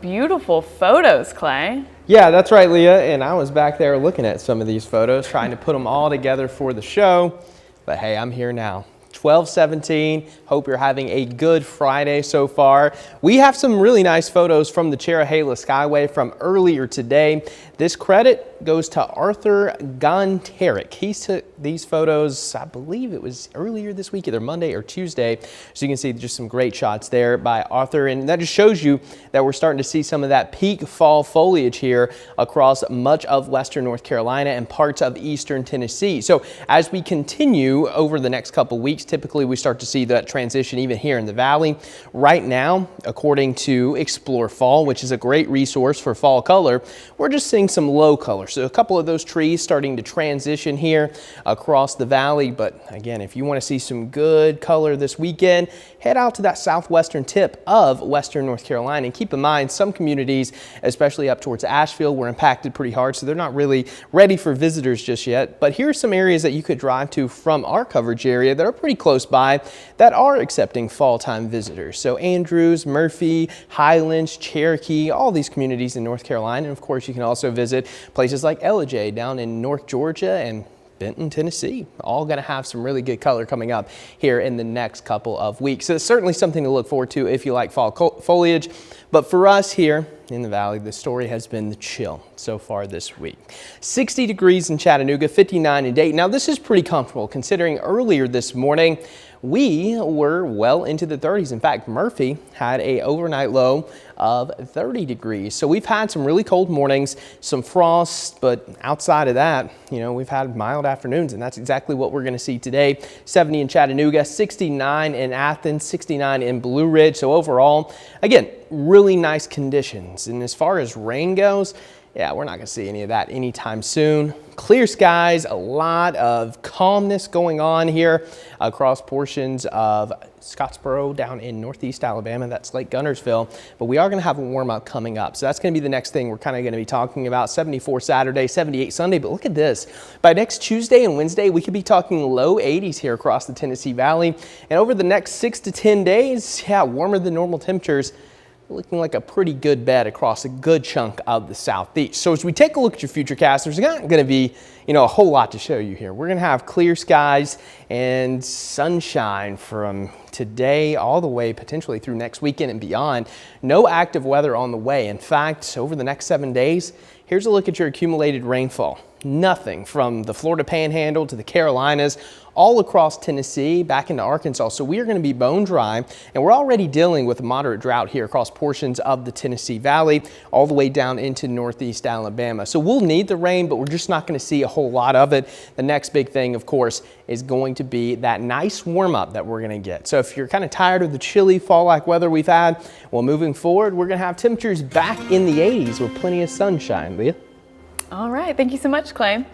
Beautiful photos, Clay. Yeah, that's right, Leah. And I was back there looking at some of these photos, trying to put them all together for the show. But hey, I'm here now. 12:17. Hope you're having a good Friday so far. We have some really nice photos from the Cherahela Skyway from earlier today. This credit goes to Arthur Gonterick. He took these photos, I believe it was earlier this week, either Monday or Tuesday. So you can see just some great shots there by Arthur. And that just shows you that we're starting to see some of that peak fall foliage here across much of western North Carolina and parts of eastern Tennessee. So as we continue over the next couple weeks, typically we start to see that transition even here in the valley. Right now, according to Explore Fall, which is a great resource for fall color, we're just seeing some low color. So a couple of those trees starting to transition here across the valley. But again, if you want to see some good color this weekend, head out to that southwestern tip of western North Carolina. And keep in mind, some communities, especially up towards Asheville, were impacted pretty hard. So they're not really ready for visitors just yet. But here's some areas that you could drive to from our coverage area that are pretty close by that are accepting fall time visitors. So Andrews, Murphy, Highlands, Cherokee, all these communities in North Carolina. And of course, you can also visit places like Ellijay down in North Georgia and Benton, Tennessee. All going to have some really good color coming up here in the next couple of weeks. So it's certainly something to look forward to if you like fall foliage. But for us here in the valley, the story has been the chill so far this week. 60 degrees in Chattanooga, 59 in Dayton. Now this is pretty comfortable considering earlier this morning we were well into the 30s. In fact, Murphy had a overnight low of 30 degrees. So we've had some really cold mornings, some frost, but outside of that, you know, we've had mild afternoons, and that's exactly what we're going to see today. 70 in Chattanooga, 69 in Athens, 69 in Blue Ridge. So overall, again, really nice conditions. And as far as rain goes, yeah, we're not going to see any of that anytime soon. Clear skies, a lot of calmness going on here across portions of Scottsboro down in northeast Alabama. That's Lake Gunnersville. But we are going to have a warm up coming up. So that's going to be the next thing we're kind of going to be talking about. 74 Saturday, 78 Sunday. But look at this. By next Tuesday and Wednesday, we could be talking low 80s here across the Tennessee Valley. And over the next 6 to 10 days, yeah, warmer than normal temperatures. Looking like a pretty good bet across a good chunk of the southeast. So as we take a look at your futurecast, there's not going to be, a whole lot to show you here. We're going to have clear skies and sunshine from today all the way potentially through next weekend and beyond. No active weather on the way. In fact, over the next 7 days, here's a look at your accumulated rainfall. Nothing from the Florida Panhandle to the Carolinas, all across Tennessee, back into Arkansas. So we are going to be bone dry, and we're already dealing with a moderate drought here across portions of the Tennessee Valley, all the way down into northeast Alabama. So we'll need the rain, but we're just not going to see a whole lot of it. The next big thing, of course, is going to be that nice warm up that we're going to get. So if you're kind of tired of the chilly fall-like weather we've had, well, moving forward, we're going to have temperatures back in the 80s with plenty of sunshine, Leah. All right. Thank you so much, Clay.